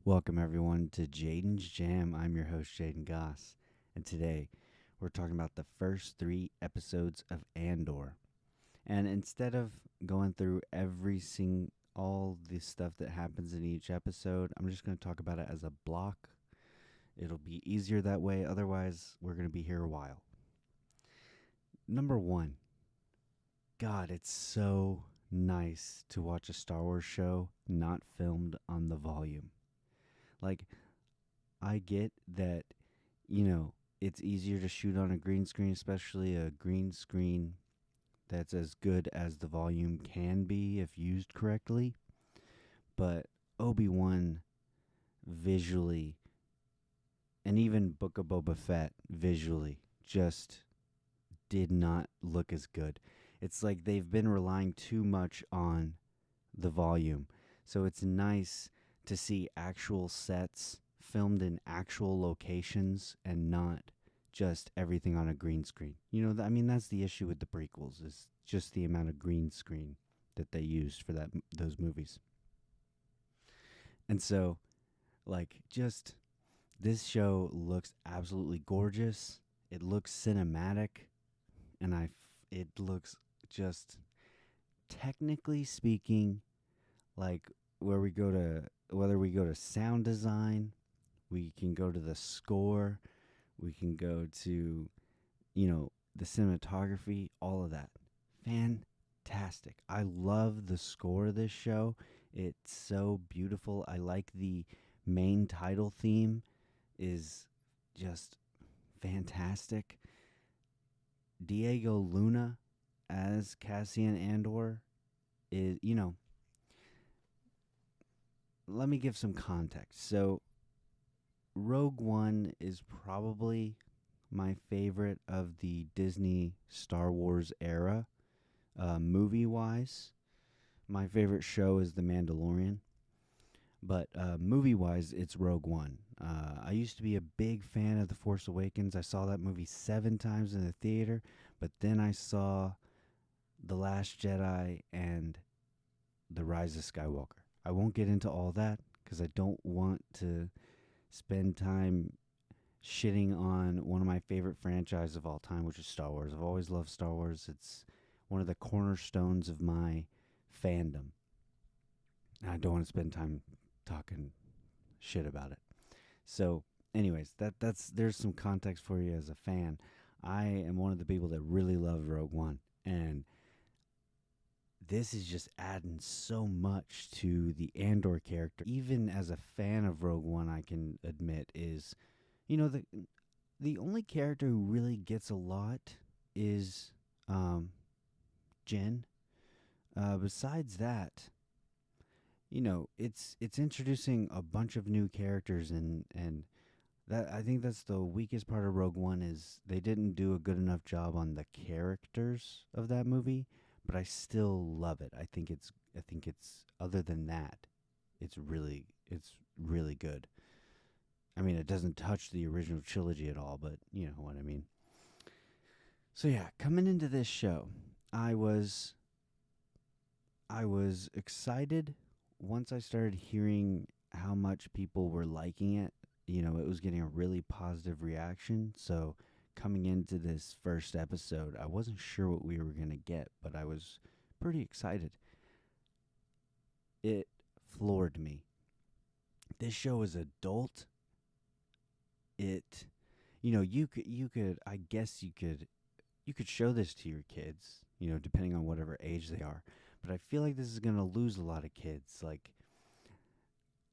Welcome everyone to Jaydon's Jam. I'm your host Jaydon Goss, and today we're talking about the first 3 episodes of Andor. And instead of going through all the stuff that happens in each episode, I'm just going to talk about it as a block. It'll be easier that way. Otherwise, we're going to be here a while. Number 1. God, it's so nice to watch a Star Wars show not filmed on the volume. Like, I get that, it's easier to shoot on a green screen, especially a green screen that's as good as the volume can be if used correctly. But Obi-Wan visually, and even Book of Boba Fett visually, just did not look as good. It's like they've been relying too much on the volume. So it's nice to see actual sets filmed in actual locations and not just everything on a green screen. That's the issue with the prequels, is just the amount of green screen that they used for those movies. And so, just this show looks absolutely gorgeous. It looks cinematic, and it looks just, technically speaking, like whether we go to sound design, we can go to the score, we can go to, the cinematography, all of that. Fantastic. I love the score of this show. It's so beautiful. I like the main title theme is just fantastic. Diego Luna as Cassian Andor is, let me give some context. So, Rogue One is probably my favorite of the Disney Star Wars era, movie-wise. My favorite show is The Mandalorian, but movie-wise, it's Rogue One. I used to be a big fan of The Force Awakens. I saw that movie 7 times in the theater, but then I saw The Last Jedi and The Rise of Skywalker. I won't get into all that because I don't want to spend time shitting on one of my favorite franchises of all time, which is Star Wars. I've always loved Star Wars. It's one of the cornerstones of my fandom. And I don't want to spend time talking shit about it. So, anyways, there's some context for you as a fan. I am one of the people that really love Rogue One, and this is just adding so much to the Andor character. Even as a fan of Rogue One, I can admit is, the only character who really gets a lot is Jin. Besides that, it's introducing a bunch of new characters, and that, I think that's the weakest part of Rogue One, is they didn't do a good enough job on the characters of that movie, but I still love it. I think it's other than that, it's really good. I mean, it doesn't touch the original trilogy at all, but you know what I mean. So yeah, coming into this show, I was excited once I started hearing how much people were liking it. It was getting a really positive reaction. So coming into this first episode, I wasn't sure what we were going to get, but I was pretty excited. It floored me. This show is adult. You could I guess you could show this to your kids, depending on whatever age they are. But I feel like this is going to lose a lot of kids. Like,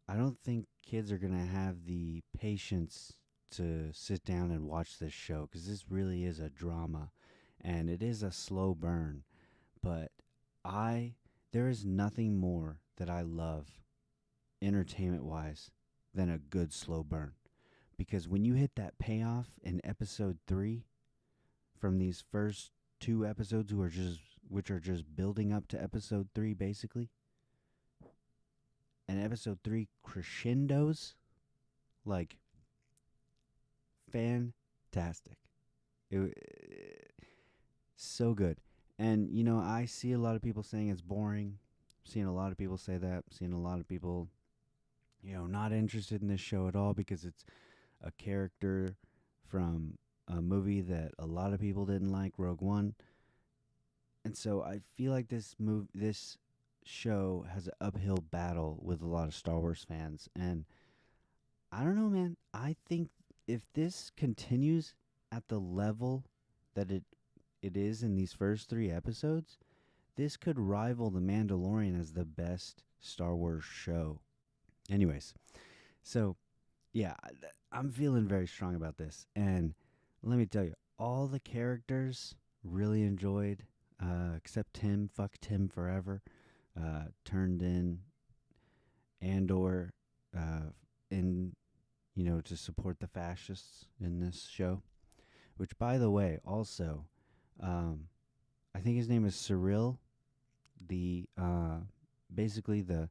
I don't think kids are going to have the patience to sit down and watch this show, because this really is a drama and it is a slow burn. But there is nothing more that I love entertainment wise than a good slow burn. Because when you hit that payoff in episode 3 from these first 2 episodes, which are just building up to episode 3 basically, and episode 3 crescendos, like, fantastic. So good. And I see a lot of people saying it's boring. Seeing a lot of people say that. Seeing a lot of people not interested in this show at all because it's a character from a movie that a lot of people didn't like, Rogue One. And so I feel like this show has an uphill battle with a lot of Star Wars fans. And I don't know, man. I think if this continues at the level that it is in these first 3 episodes, this could rival The Mandalorian as the best Star Wars show. Anyways, so yeah, I'm feeling very strong about this. And let me tell you, all the characters really enjoyed, except Tim. Fuck Tim forever. Turned in Andor, in to support the fascists in this show. Which, by the way, also, um, I think his name is Cyril. The basically the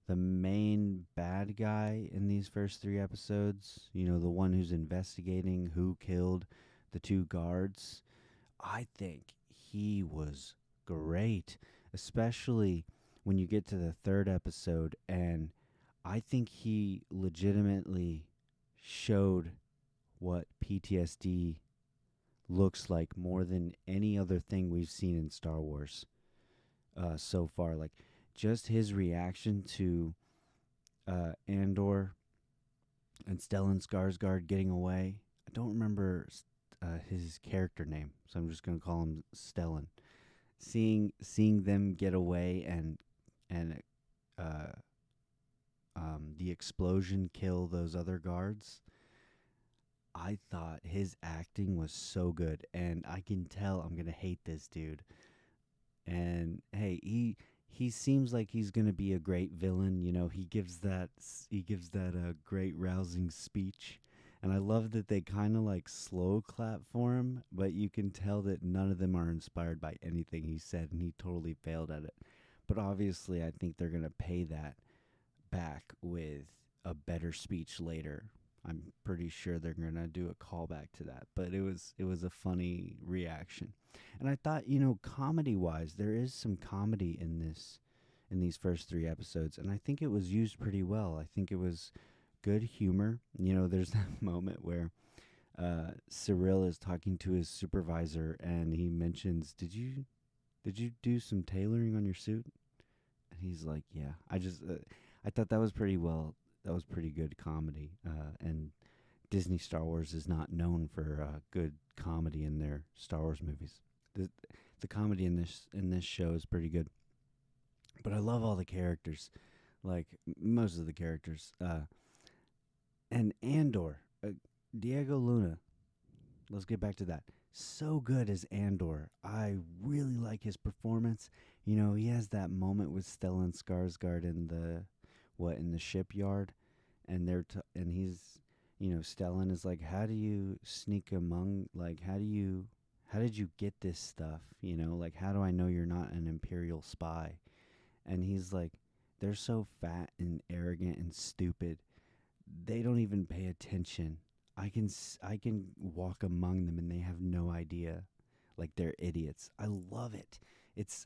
main bad guy in these first 3 episodes. The one who's investigating who killed the 2 guards. I think he was great, especially when you get to the 3rd episode, and I think he legitimately showed what PTSD looks like more than any other thing we've seen in Star Wars so far. Like, just his reaction to Andor and Stellan Skarsgård getting away. I don't remember his character name, so I'm just gonna call him Stellan. Seeing them get away and uh, the explosion kill those other guards. I thought his acting was so good, and I can tell I'm gonna hate this dude. And hey, he seems like he's gonna be a great villain. He gives that great rousing speech, and I love that they kind of like slow clap for him, but you can tell that none of them are inspired by anything he said, and he totally failed at it. But obviously, I think they're gonna pay that back with a better speech later. I'm pretty sure they're gonna do a callback to that, but it was a funny reaction, and I thought comedy wise there is some comedy in these first 3 episodes, and I think it was used pretty well. I think it was good humor. There's that moment where Cyril is talking to his supervisor, and he mentions, "Did you do some tailoring on your suit?" And he's like, "Yeah." I thought that was pretty well. That was pretty good comedy. And Disney Star Wars is not known for good comedy in their Star Wars movies. The the comedy in this show is pretty good. But I love all the characters, like most of the characters. And Andor, Diego Luna. Let's get back to that. So good as Andor. I really like his performance. He has that moment with Stellan Skarsgård in the shipyard, and and he's, Stellan is like, how do you sneak among, like, how did you get this stuff? Like, how do I know you're not an Imperial spy? And he's like, they're so fat and arrogant and stupid. They don't even pay attention. I can walk among them and they have no idea. Like, they're idiots. I love it.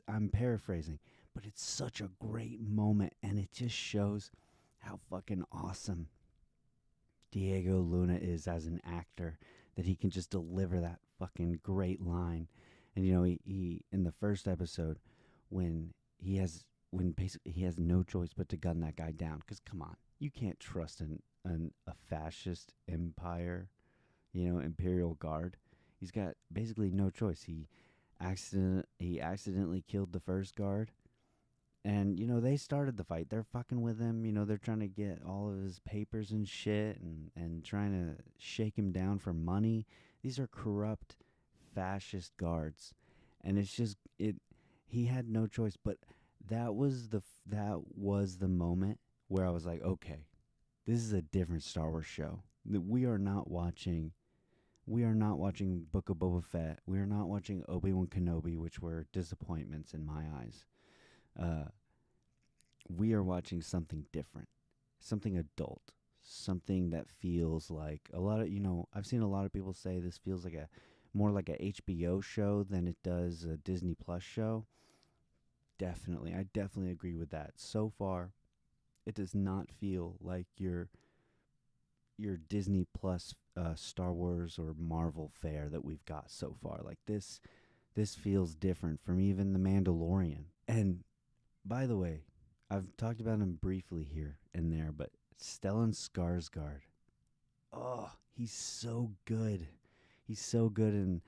I'm paraphrasing, but it's such a great moment, and it just shows how fucking awesome Diego Luna is as an actor, that he can just deliver that fucking great line. And he in the first episode, when basically he has no choice but to gun that guy down, because come on, you can't trust a fascist empire, imperial guard. He's got basically no choice. He accidentally killed the first guard, and they started the fight. They're fucking with him. They're trying to get all of his papers and shit, and trying to shake him down for money. These are corrupt fascist guards, and it's just it. He had no choice. But that was the moment where I was like, okay, this is a different Star Wars show. That we are not watching Book of Boba Fett. We are not watching Obi-Wan Kenobi, which were disappointments in my eyes. Uh, we are watching something different, something adult, something that feels like a lot of, I've seen a lot of people say this feels like more like a HBO show than it does a Disney Plus show. I definitely agree with that. So far, it does not feel like your Disney Plus Star Wars or Marvel fare that we've got so far. Like this feels different from even The Mandalorian. And by the way, I've talked about him briefly here and there, but Stellan Skarsgård, oh, he's so good. He's so good in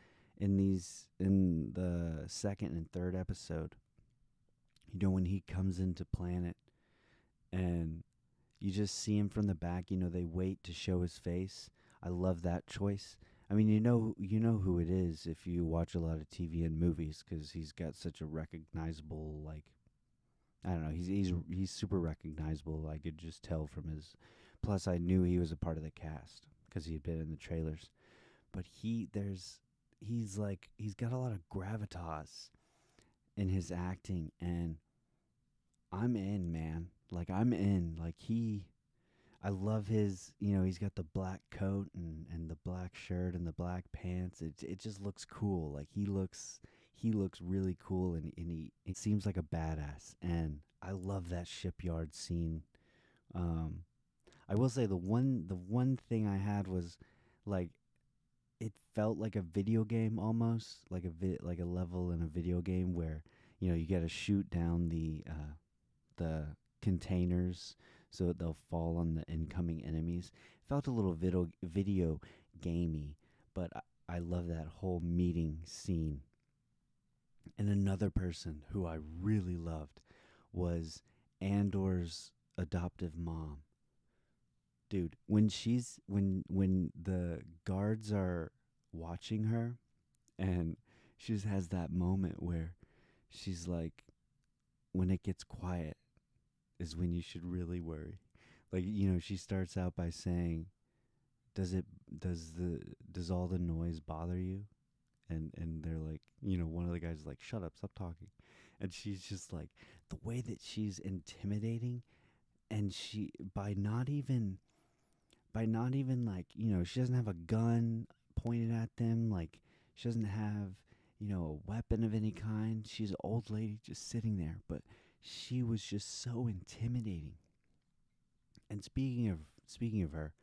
the second and third episode. You know, when he comes into planet and you just see him from the back, you know, they wait to show his face. I love that choice. I mean, you know who it is if you watch a lot of TV and movies, because he's got such a recognizable, like, I don't know, he's super recognizable. I could just tell from his. Plus, I knew he was a part of the cast because he had been in the trailers. But he's got a lot of gravitas in his acting, and I'm in, man. Like, I'm in. Like, I love his, you know, he's got the black coat and the black shirt and the black pants. It just looks cool. Like, he looks really cool, and he seems like a badass. And I love that shipyard scene. Um, I will say the one thing I had was, like, it felt like a video game almost, like like a level in a video game where, you know, you got to shoot down the containers so that they'll fall on the incoming enemies. Felt a little video gamey, but I love that whole meeting scene. And another person who I really loved was Andor's adoptive mom. Dude, when the guards are watching her, and she just has that moment where she's like, when it gets quiet is when you should really worry. Like, you know, she starts out by saying, does it does all the noise bother you? And they're like, you know, one of the guys is like, shut up, stop talking. And she's just like, the way that she's intimidating, and she by not even like, you know, she doesn't have a gun pointed at them, like, she doesn't have, you know, a weapon of any kind. She's an old lady just sitting there, but she was just so intimidating. And speaking of her,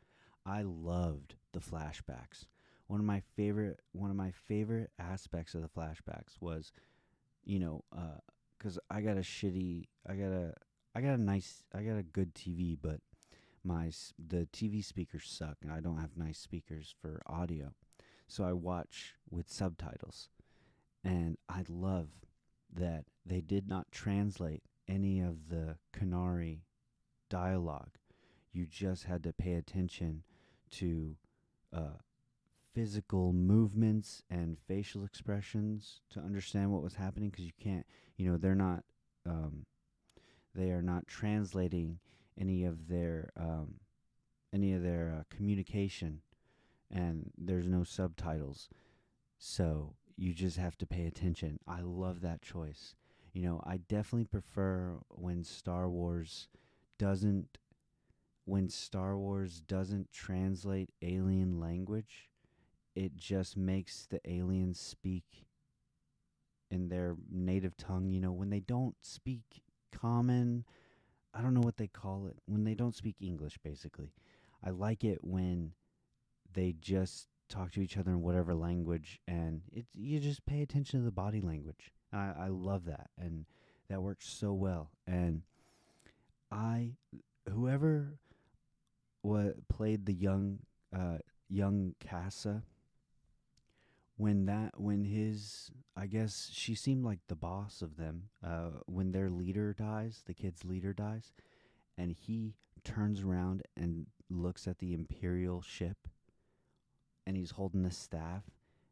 I loved the flashbacks. One of my favorite aspects of the flashbacks was, you know, because I got a good TV, but the TV speakers suck, and I don't have nice speakers for audio, so I watch with subtitles. And I love that they did not translate any of the Canary dialogue. You just had to pay attention to uh, physical movements and facial expressions to understand what was happening, because you can't, you know, um, they are not translating any of their communication, and there's no subtitles, so you just have to pay attention. I love that choice. You know, I definitely prefer doesn't when Star Wars doesn't translate alien language. It just makes the aliens speak in their native tongue. You know, when they don't speak common, I don't know what they call it. When they don't speak English, basically. I like it when they just talk to each other in whatever language, and you just pay attention to the body language. I love that, and that works so well. And I, whoever played the young Casa, when his, I guess she seemed like the boss of them. When their leader dies, the kid's leader dies, and he turns around and looks at the Imperial ship, and he's holding the staff,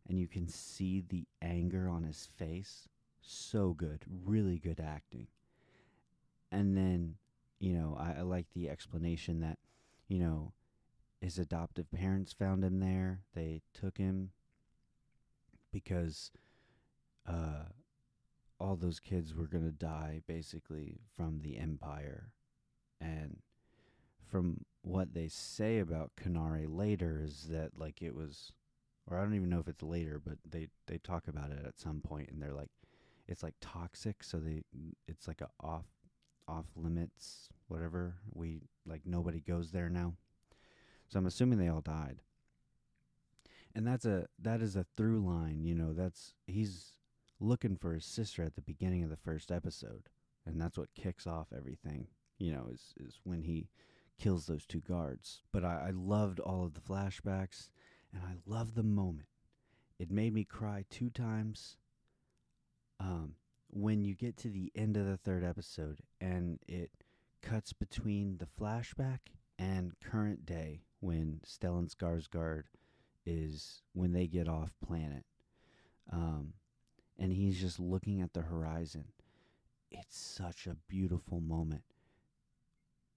and you can see the anger on his face. So good, really good acting. And then, you know, I like the explanation that, you know, his adoptive parents found him there. They took him because uh, all those kids were going to die basically from the Empire. And from what they say about Canare later is that, like, it was, or I don't even know if it's later, but they talk about it at some point, and they're like, it's like toxic, so it's like a off. off limits, whatever. We like nobody goes there now. So I'm assuming they all died. And that is a through line, that's he's looking for his sister at the beginning of the first episode. And that's what kicks off everything, is when he kills those two guards. But I loved all of the flashbacks and I loved the moment. It made me cry 2 times. When you get to the end of the third episode and it cuts between the flashback and current day when Stellan Skarsgård is when they get off planet, um, and he's just looking at the horizon. It's such a beautiful moment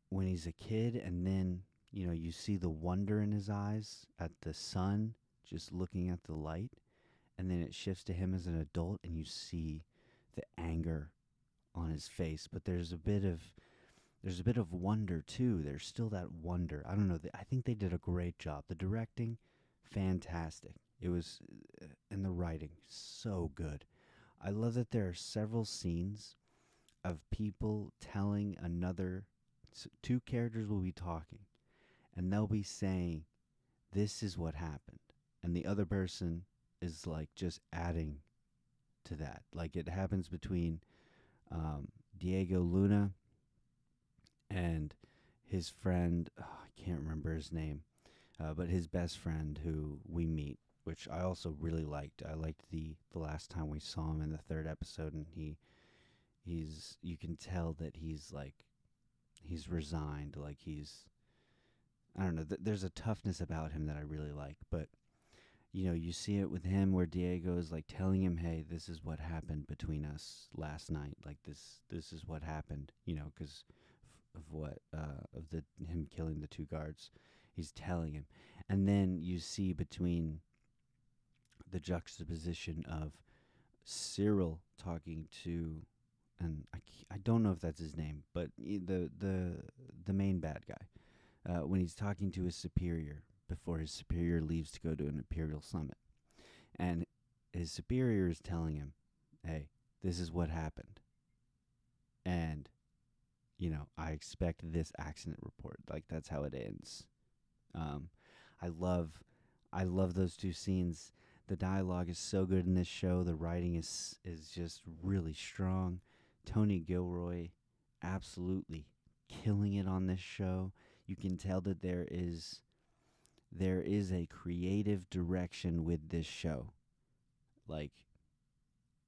when he's a kid, and then you see the wonder in his eyes at the sun, just looking at the light, and then it shifts to him as an adult, and you see the anger on his face. But there's a bit of wonder too. There's still that wonder. I don't know. I think they did a great job. The directing, fantastic. It was, and the writing, so good. I love that there are several scenes of people telling two characters will be talking, and they'll be saying, "This is what happened," and the other person is like just adding to that. Like it happens between Diego Luna and his friend. Oh, I can't remember his name, but his best friend who we meet, which I also really liked. I liked the last time we saw him in the third episode, and he's you can tell that he's resigned, like I don't know. There's a toughness about him that I really like, but you see it with him where Diego is like telling him, "Hey, this is what happened between us last night. Like this is what happened." Because of what of the him killing the two guards, he's telling him, and then you see between the juxtaposition of Cyril talking to, and I don't know if that's his name, but the main bad guy, when he's talking to his superior before his superior leaves to go to an Imperial summit. And his superior is telling him, "Hey, this is what happened. And, I expect this accident report." Like, that's how it ends. Um, I love, I love those two scenes. The dialogue is so good in this show. The writing is just really strong. Tony Gilroy, absolutely killing it on this show. You can tell that there is a creative direction with this show. Like,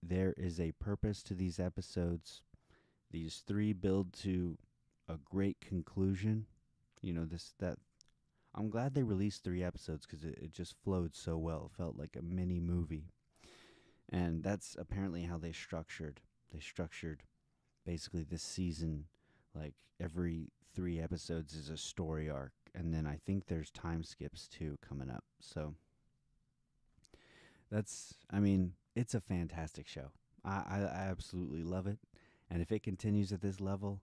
there is a purpose to these episodes. These 3 build to a great conclusion. That I'm glad they released 3 episodes because it just flowed so well. It felt like a mini movie. And that's apparently how they structured. They structured basically this season, like every 3 episodes is a story arc. And then I think there's time skips too coming up. So it's a fantastic show. I absolutely love it. And if it continues at this level,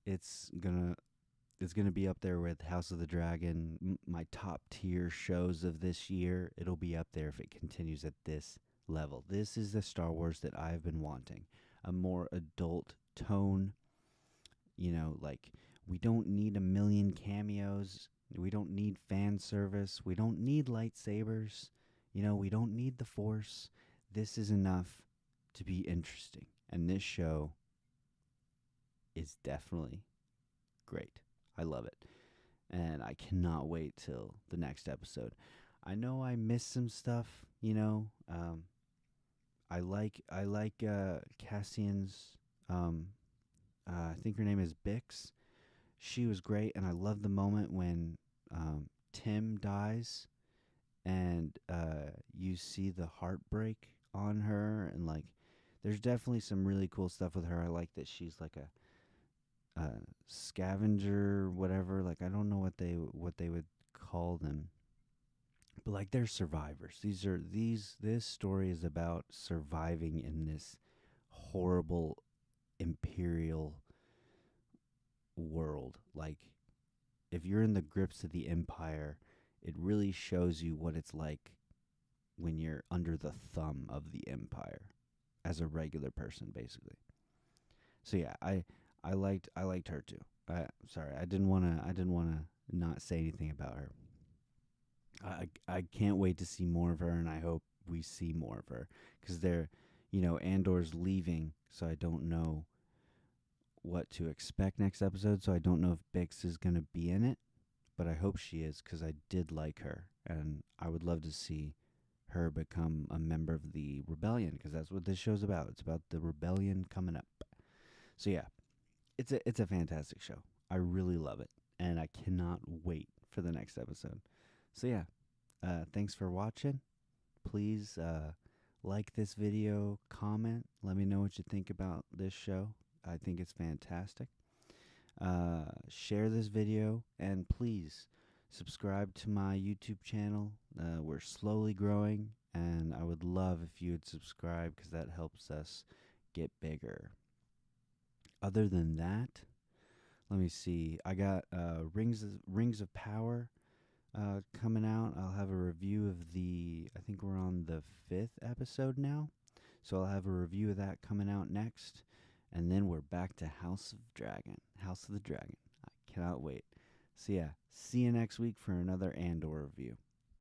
it's gonna be up there with House of the Dragon, my top tier shows of this year. It'll be up there if it continues at this level. This is the Star Wars that I've been wanting. A more adult tone. Like, we don't need a million cameos. We don't need fan service. We don't need lightsabers. We don't need the Force. This is enough to be interesting. And this show is definitely great. I love it. And I cannot wait till the next episode. I know I missed some stuff, I like Cassian's I think her name is Bix. She was great, and I love the moment when Tim dies, and you see the heartbreak on her, and like, there's definitely some really cool stuff with her. I like that she's like a scavenger, whatever. Like, I don't know what they would call them, but like, they're survivors. This story is about surviving in this horrible imperial world. Like, if you're in the grips of the Empire, it really shows you what it's like when you're under the thumb of the Empire as a regular person, basically. So yeah, I liked her too. Sorry, I didn't wanna not say anything about her. I can't wait to see more of her, and I hope we see more of her because Andor's leaving, so I don't know what to expect next episode. So I don't know if Bix is gonna be in it, but I hope she is because I did like her, and I would love to see her become a member of the rebellion because that's what this show's about. It's about the rebellion coming up. So yeah, it's a fantastic show. I really love it, and I cannot wait for the next episode. So yeah, thanks for watching. Please like this video, comment, let me know what you think about this show. I think it's fantastic. Share this video, and please subscribe to my YouTube channel. We're slowly growing, and I would love if you would subscribe because that helps us get bigger. Other than that, let me see. I got Rings of Power coming out. I'll have a review of I think we're on the 5th episode now. So I'll have a review of that coming out next. And then we're back to House of the Dragon. I cannot wait. So yeah, see you next week for another Andor review.